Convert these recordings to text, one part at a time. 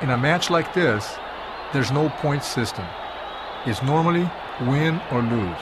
In a match like this, there's no point system. It's normally win or lose.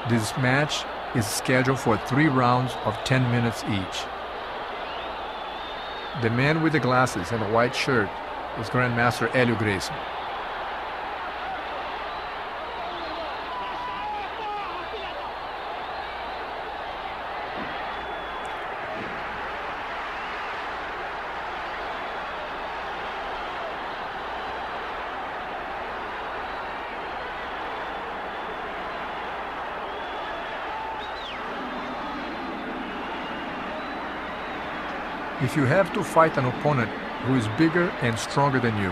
This match is scheduled for 3 rounds of 10 minutes each. The man with the glasses and the white shirt is Grandmaster Rickson Gracie. If you have to fight an opponent who is bigger and stronger than you,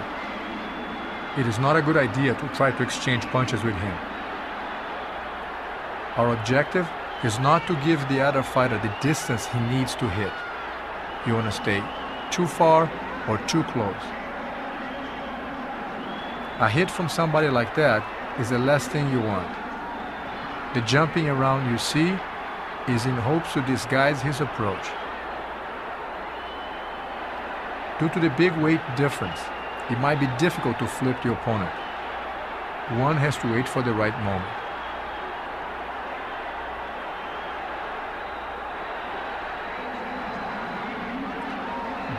it is not a good idea to try to exchange punches with him. Our objective is not to give the other fighter the distance he needs to hit. You want to stay too far or too close. A hit from somebody like that is the last thing you want. The jumping around you see is in hopes to disguise his approach. Due to the big weight difference, it might be difficult to flip the opponent. One has to wait for the right moment.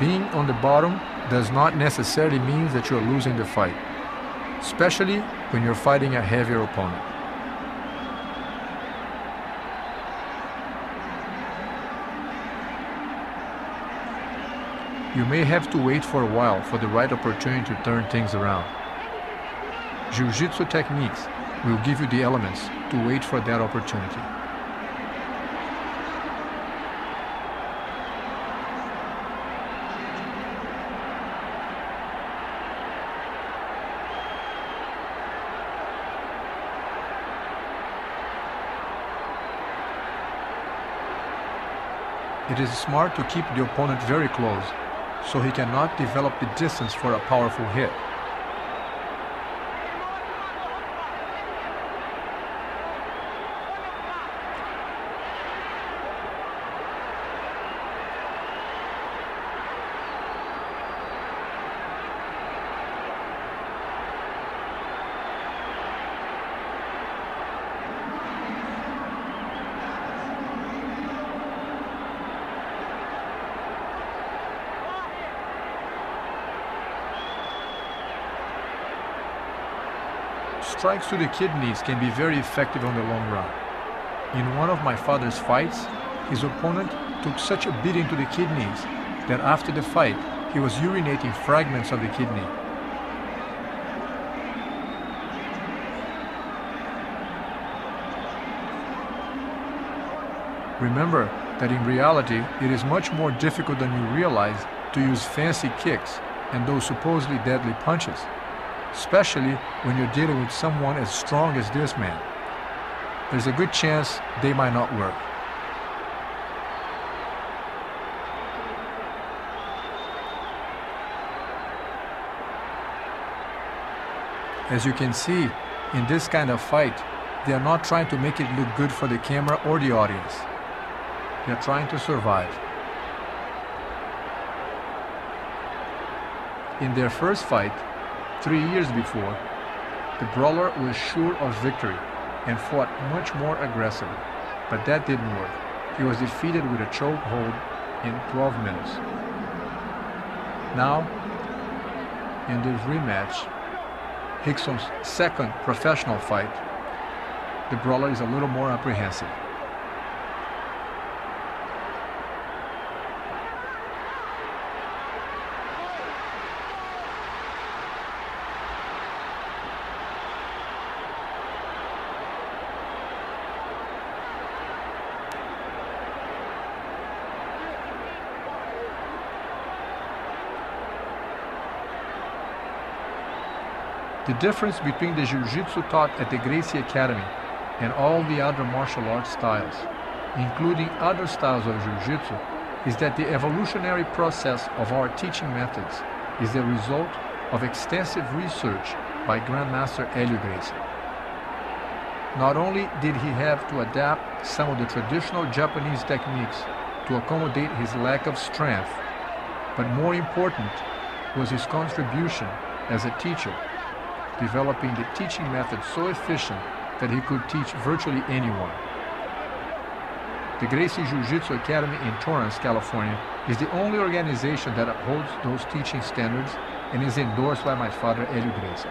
Being on the bottom does not necessarily mean that you're losing the fight, especially when you're fighting a heavier opponent. You may have to wait for a while for the right opportunity to turn things around. Jiu-Jitsu techniques will give you the elements to wait for that opportunity. It is smart to keep the opponent very close, so he cannot develop the distance for a powerful hit. Strikes to the kidneys can be very effective on the long run. In one of my father's fights, his opponent took such a beating to the kidneys that after the fight, he was urinating fragments of the kidney. Remember that in reality, it is much more difficult than you realize to use fancy kicks and those supposedly deadly punches, especially when you're dealing with someone as strong as this man. There's a good chance they might not work. As you can see, in this kind of fight, they are not trying to make it look good for the camera or the audience. They are trying to survive. In their first fight, 3 years before, the brawler was sure of victory and fought much more aggressively, but that didn't work. He was defeated with a chokehold in 12 minutes. Now, in this rematch, Rickson's second professional fight, the brawler is a little more apprehensive. The difference between the Jiu-Jitsu taught at the Gracie Academy and all the other martial arts styles, including other styles of Jiu-Jitsu, is that the evolutionary process of our teaching methods is the result of extensive research by Grandmaster Rickson Gracie. Not only did he have to adapt some of the traditional Japanese techniques to accommodate his lack of strength, but more important, was his contribution as a teacher, developing the teaching method so efficient that he could teach virtually anyone. The Gracie Jiu-Jitsu Academy in Torrance, California, is the only organization that upholds those teaching standards and is endorsed by my father, Hélio Gracie.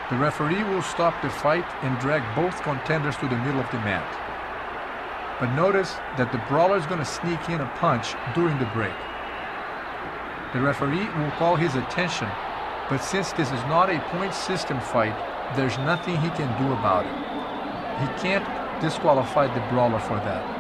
The referee will stop the fight and drag both contenders to the middle of the mat. But notice that the brawler is going to sneak in a punch during the break. The referee will call his attention, but since this is not a point system fight, there's nothing he can do about it. He can't disqualify the brawler for that.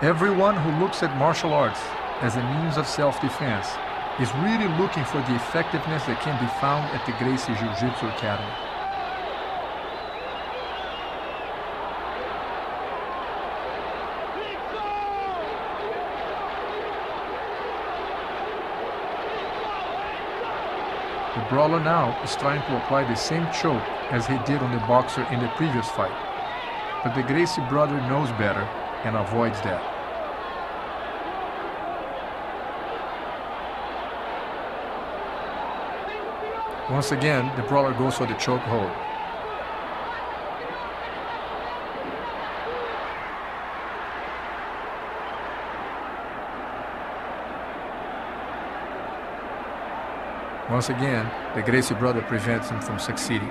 Everyone who looks at martial arts as a means of self-defense is really looking for the effectiveness that can be found at the Gracie Jiu-Jitsu Academy. The brawler now is trying to apply the same choke as he did on the boxer in the previous fight, but the Gracie brother knows better and avoids that. Once again, the brawler goes for the choke hold. Once again, the Gracie brother prevents him from succeeding.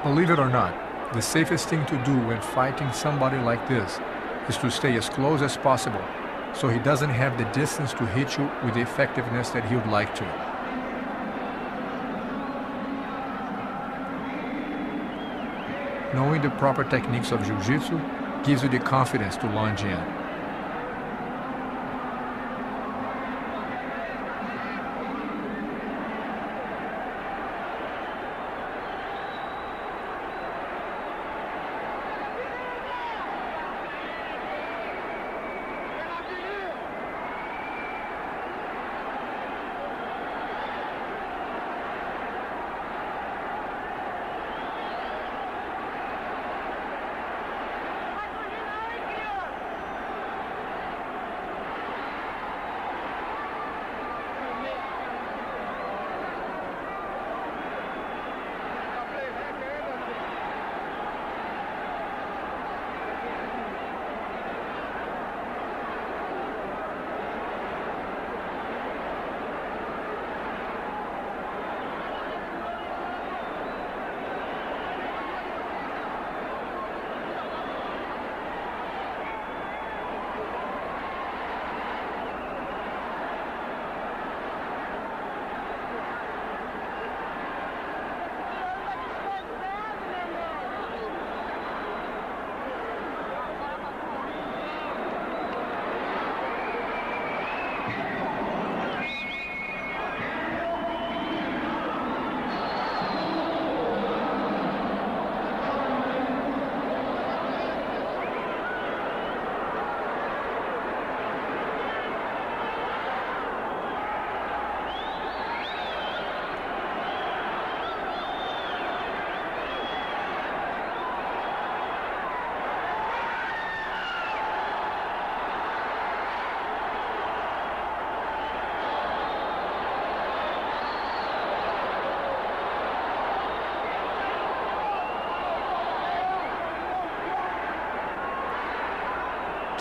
Believe it or not, the safest thing to do when fighting somebody like this is to stay as close as possible so he doesn't have the distance to hit you with the effectiveness that he would like to. Knowing the proper techniques of Jiu-Jitsu gives you the confidence to lunge in.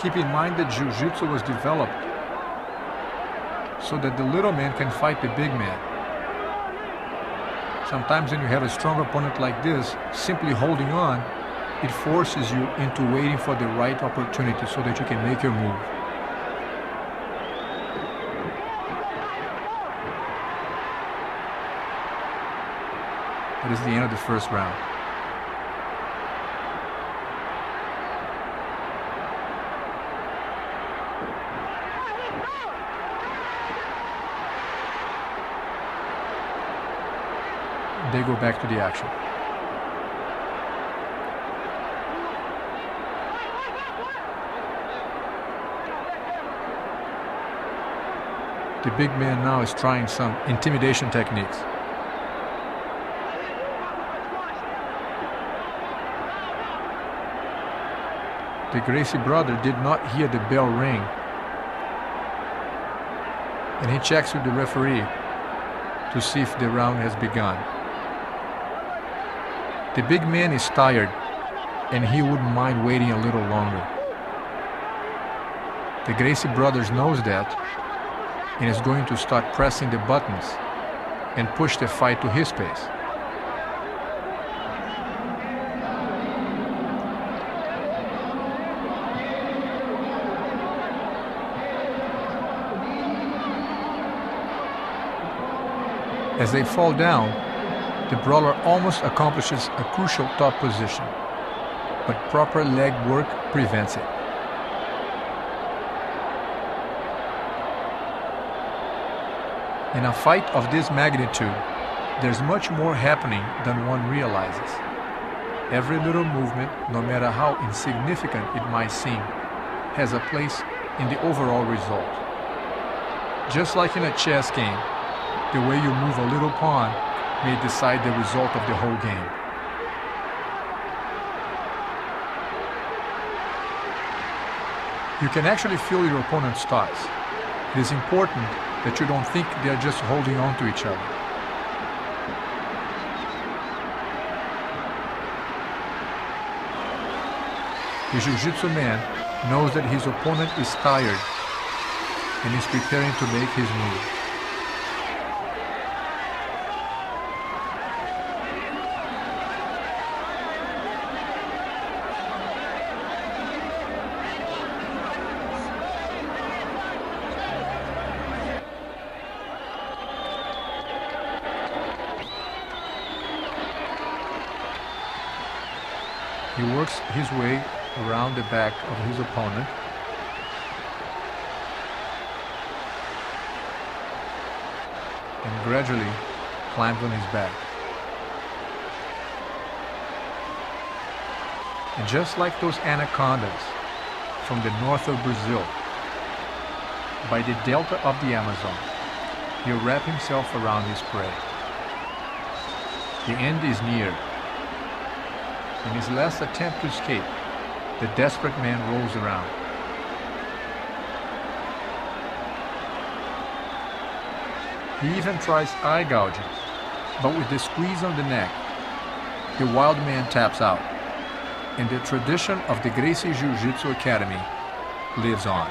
Keep in mind that Jiu-Jitsu was developed so that the little man can fight the big man. Sometimes when you have a strong opponent like this, simply holding on, it forces you into waiting for the right opportunity so that you can make your move. That is the end of the first round. They go back to the action. The big man now is trying some intimidation techniques. The Gracie brother did not hear the bell ring, and he checks with the referee to see if the round has begun. The big man is tired, and he wouldn't mind waiting a little longer. The Gracie brothers knows that, and is going to start pressing the buttons and push the fight to his pace. As they fall down, the brawler almost accomplishes a crucial top position, but proper leg work prevents it. In a fight of this magnitude, there's much more happening than one realizes. Every little movement, no matter how insignificant it might seem, has a place in the overall result. Just like in a chess game, the way you move a little pawn may decide the result of the whole game. You can actually feel your opponent's thoughts. It is important that you don't think they are just holding on to each other. The Jiu-Jitsu man knows that his opponent is tired and is preparing to make his move. He works his way around the back of his opponent. And gradually climbs on his back. And just like those anacondas from the north of Brazil, by the delta of the Amazon, he'll wrap himself around his prey. The end is near. In his last attempt to escape, the desperate man rolls around. He even tries eye gouging, but with the squeeze on the neck, the wild man taps out, and the tradition of the Gracie Jiu-Jitsu Academy lives on.